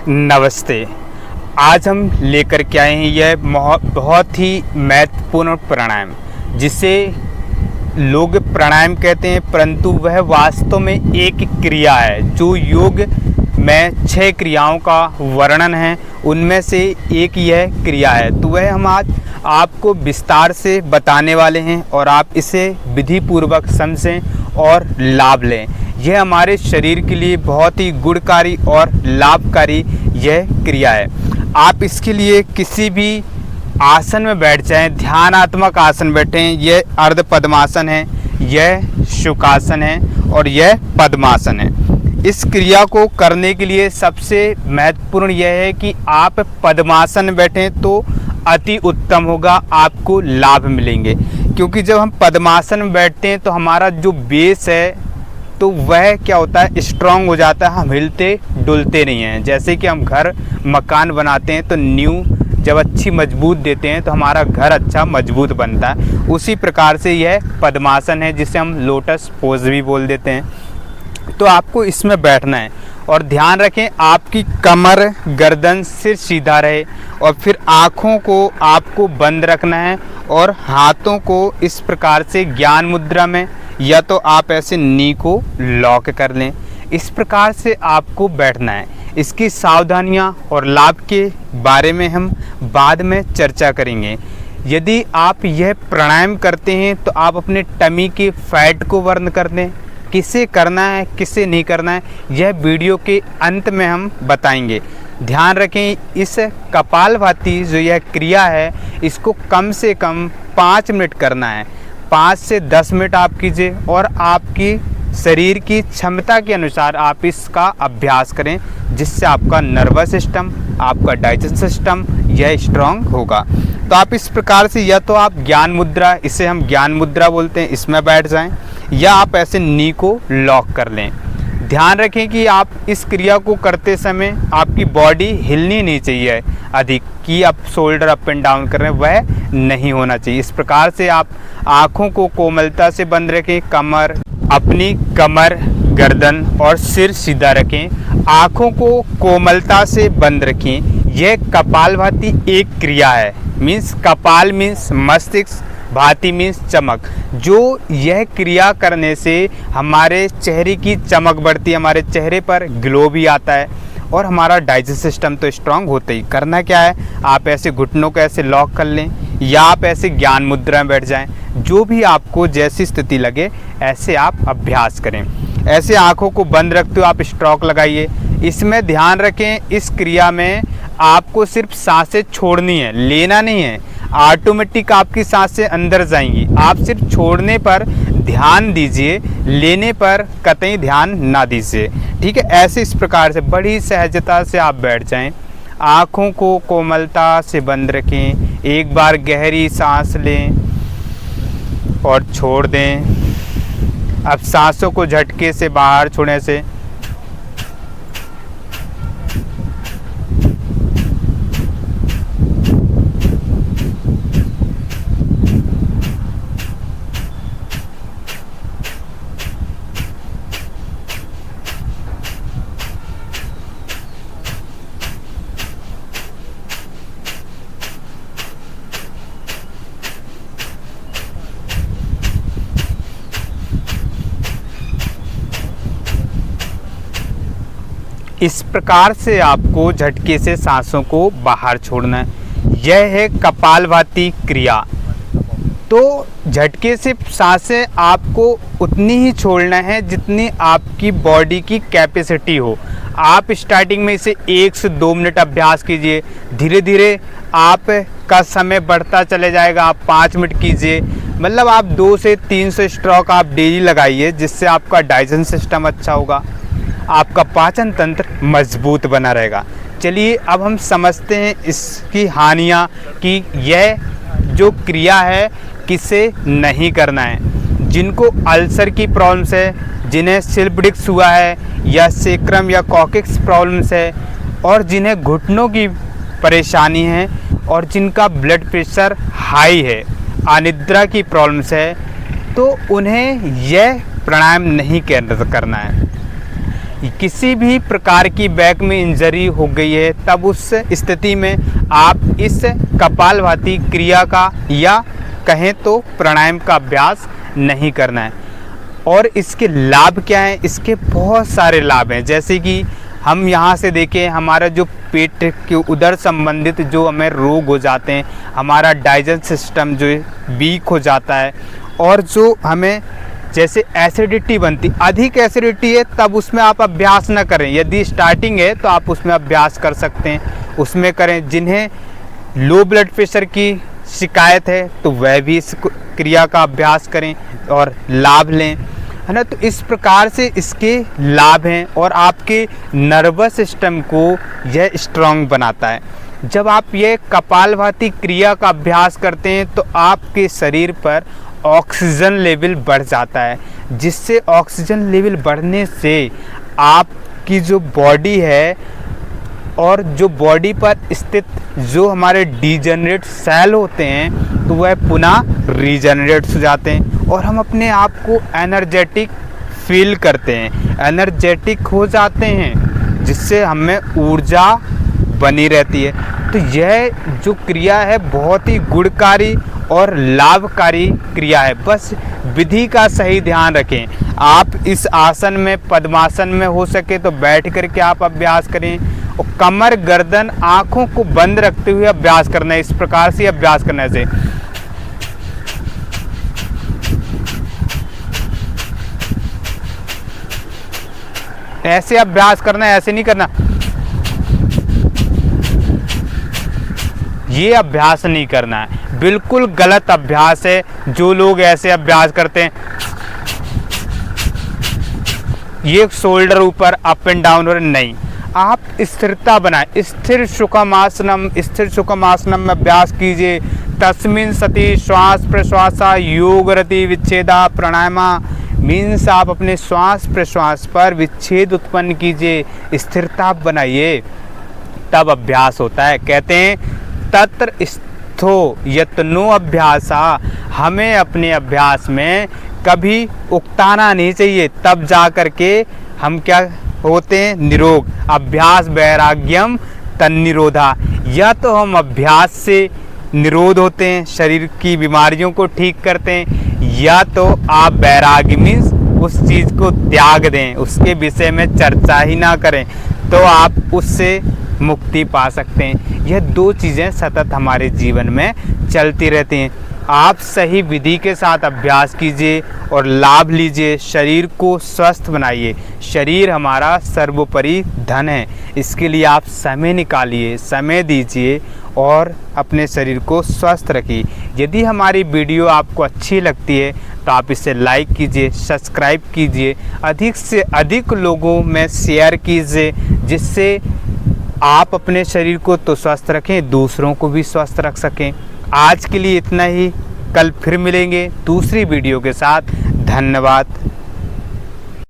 नमस्ते। आज हम लेकर के आए हैं यह बहुत ही महत्वपूर्ण प्राणायाम, जिसे लोग प्राणायाम कहते हैं, परंतु वह वास्तव में एक क्रिया है जो योग में 6 क्रियाओं का वर्णन है। उनमें से एक यह क्रिया है, तो वह हम आज आपको विस्तार से बताने वाले हैं और आप इसे विधि पूर्वक समझें और लाभ लें। यह हमारे शरीर के लिए बहुत ही गुणकारी और लाभकारी यह क्रिया है। आप इसके लिए किसी भी आसन में बैठ जाएं, ध्यानात्मक आसन बैठें। यह अर्ध पद्मासन है, यह शुकासन है और यह पद्मासन है। इस क्रिया को करने के लिए सबसे महत्वपूर्ण यह है कि आप पद्मासन में बैठें तो अति उत्तम होगा, आपको लाभ मिलेंगे। क्योंकि जब हम पद्मासन में बैठते हैं तो हमारा जो बेस है तो वह क्या होता है, स्ट्रांग हो जाता है, हम हिलते डुलते नहीं हैं। जैसे कि हम घर मकान बनाते हैं तो नींव जब अच्छी मजबूत देते हैं तो हमारा घर अच्छा मजबूत बनता है, उसी प्रकार से यह पद्मासन है, जिसे हम लोटस पोज भी बोल देते हैं। तो आपको इसमें बैठना है और ध्यान रखें आपकी कमर गर्दन सिर सीधा रहे और फिर आँखों को आपको बंद रखना है और हाथों को इस प्रकार से ज्ञान मुद्रा में, या तो आप ऐसे नी को लॉक कर लें। इस प्रकार से आपको बैठना है। इसकी सावधानियां और लाभ के बारे में हम बाद में चर्चा करेंगे। यदि आप यह प्राणायाम करते हैं तो आप अपने टमी के फैट को बर्न कर दें। किसे करना है किसे नहीं करना है यह वीडियो के अंत में हम बताएंगे। ध्यान रखें, इस कपालभाति जो यह क्रिया है इसको कम से कम 5 मिनट करना है। 5 से 10 मिनट आप कीजिए और आपकी शरीर की क्षमता के अनुसार आप इसका अभ्यास करें, जिससे आपका नर्वस सिस्टम, आपका डाइजेशन सिस्टम यह स्ट्रांग होगा। तो आप इस प्रकार से, या तो आप ज्ञान मुद्रा, इसे हम ज्ञान मुद्रा बोलते हैं, इसमें बैठ जाएं, या आप ऐसे नी को लॉक कर लें। ध्यान रखें कि आप इस क्रिया को करते समय आपकी बॉडी हिलनी नहीं चाहिए अधिक, कि आप शोल्डर अप एंड डाउन कर रहे हैं, वह नहीं होना चाहिए। इस प्रकार से आप आँखों को कोमलता से बंद रखें, अपनी कमर गर्दन और सिर सीधा रखें, आँखों को कोमलता से बंद रखें। यह कपालभाति एक क्रिया है। मीन्स कपाल मीन्स मस्तिष्क, भाति मीन्स चमक। जो यह क्रिया करने से हमारे चेहरे की चमक बढ़ती है, हमारे चेहरे पर ग्लो भी आता है और हमारा डाइजेस्ट सिस्टम तो स्ट्रांग होता ही। करना क्या है, आप ऐसे घुटनों को ऐसे लॉक कर लें या आप ऐसे ज्ञान मुद्रा में बैठ जाएं। जो भी आपको जैसी स्थिति लगे ऐसे आप अभ्यास करें। ऐसे आँखों को बंद रखते हुए आप स्ट्रोक लगाइए। इसमें ध्यान रखें, इस क्रिया में आपको सिर्फ सांसें छोड़नी है, लेना नहीं है। ऑटोमेटिक आपकी सांसें अंदर जाएंगी, आप सिर्फ छोड़ने पर ध्यान दीजिए, लेने पर कतई ध्यान ना दीजिए। ठीक है, ऐसे इस प्रकार से बड़ी सहजता से आप बैठ जाएं। आँखों को कोमलता से बंद रखें, एक बार गहरी सांस लें और छोड़ दें। अब सांसों को झटके से बाहर छोड़ने से इस प्रकार से आपको झटके से सांसों को बाहर छोड़ना है। यह है कपालभाति क्रिया। तो झटके से सांसें आपको उतनी ही छोड़ना है जितनी आपकी बॉडी की कैपेसिटी हो। आप स्टार्टिंग में इसे 1 से 2 मिनट अभ्यास कीजिए, धीरे धीरे आपका समय बढ़ता चले जाएगा। आप 5 मिनट कीजिए, मतलब आप 2 से 300 स्ट्रोक आप डेली लगाइए, जिससे आपका डाइजेशन सिस्टम अच्छा होगा, आपका पाचन तंत्र मजबूत बना रहेगा। चलिए अब हम समझते हैं इसकी हानियाँ, कि यह जो क्रिया है किसे नहीं करना है। जिनको अल्सर की प्रॉब्लम्स है, जिन्हें स्लिप डिस्क हुआ है या सेक्रम या कॉक्सिक्स प्रॉब्लम्स है, और जिन्हें घुटनों की परेशानी है, और जिनका ब्लड प्रेशर हाई है, अनिद्रा की प्रॉब्लम्स है, तो उन्हें यह प्राणायाम नहीं करना है। किसी भी प्रकार की बैक में इंजरी हो गई है, तब उस स्थिति में आप इस कपालभाति क्रिया का या कहें तो प्राणायाम का अभ्यास नहीं करना है। और इसके लाभ क्या हैं? इसके बहुत सारे लाभ हैं। जैसे कि हम यहाँ से देखें, हमारा जो पेट के उदर संबंधित जो हमें रोग हो जाते हैं, हमारा डाइजेशन सिस्टम जो वीक हो जाता है, और जो हमें जैसे एसिडिटी बनती, अधिक एसिडिटी है तब उसमें आप अभ्यास न करें। यदि स्टार्टिंग है तो आप उसमें अभ्यास कर सकते हैं, उसमें करें। जिन्हें लो ब्लड प्रेशर की शिकायत है तो वह भी इस क्रिया का अभ्यास करें और लाभ लें, है ना। तो इस प्रकार से इसके लाभ हैं और आपके नर्वस सिस्टम को यह स्ट्रांग बनाता है। जब आप ये कपालभाति क्रिया का अभ्यास करते हैं तो आपके शरीर पर ऑक्सीजन लेवल बढ़ जाता है, जिससे ऑक्सीजन लेवल बढ़ने से आपकी जो बॉडी है और जो बॉडी पर स्थित जो हमारे डिजेनरेट सेल होते हैं तो वह पुनः रीजनरेट हो जाते हैं और हम अपने आप को एनर्जेटिक फील करते हैं, एनर्जेटिक हो जाते हैं, जिससे हमें ऊर्जा बनी रहती है। तो यह जो क्रिया है बहुत ही गुणकारी और लाभकारी क्रिया है। बस विधि का सही ध्यान रखें। आप इस आसन में, पद्मासन में हो सके तो बैठ करके आप अभ्यास करें और कमर, गर्दन, आँखों को बंद रखते हुए अभ्यास करना है। इस प्रकार से अभ्यास करने से ऐसे अभ्यास करना है, ऐसे नहीं करना। ये अभ्यास नहीं करना है, बिल्कुल गलत अभ्यास है जो लोग ऐसे अभ्यास करते हैं। ये शोल्डर ऊपर अप एंड डाउन और नहीं, आप स्थिरता बनाएं। स्थिर सुखमासनम, स्थिर सुखमासनम में अभ्यास कीजिए। तस्मिन् सति श्वास प्रश्वासा योग रति विच्छेदा प्राणायामा, मीन्स आप अपने श्वास प्रश्वास पर विच्छेद उत्पन्न कीजिए, स्थिरता बनाइए, तब अभ्यास होता है। कहते हैं तत्र स्थो यत्नो अभ्यासा, हमें अपने अभ्यास में कभी उकताना नहीं चाहिए, तब जा कर के हम क्या होते हैं? निरोग। अभ्यास वैराग्यम तन्निरोधा, या तो हम अभ्यास से निरोध होते हैं, शरीर की बीमारियों को ठीक करते हैं, या तो आप वैराग्य मीन्स उस चीज़ को त्याग दें, उसके विषय में चर्चा ही ना करें, तो आप उससे मुक्ति पा सकते हैं। यह दो चीज़ें सतत हमारे जीवन में चलती रहती हैं। आप सही विधि के साथ अभ्यास कीजिए और लाभ लीजिए, शरीर को स्वस्थ बनाइए। शरीर हमारा सर्वोपरि धन है, इसके लिए आप समय निकालिए, समय दीजिए और अपने शरीर को स्वस्थ रखिए। यदि हमारी वीडियो आपको अच्छी लगती है तो आप इसे लाइक कीजिए, सब्सक्राइब कीजिए, अधिक से अधिक लोगों में शेयर कीजिए, जिससे आप अपने शरीर को तो स्वस्थ रखें, दूसरों को भी स्वस्थ रख सकें। आज के लिए इतना ही, कल फिर मिलेंगे दूसरी वीडियो के साथ। धन्यवाद।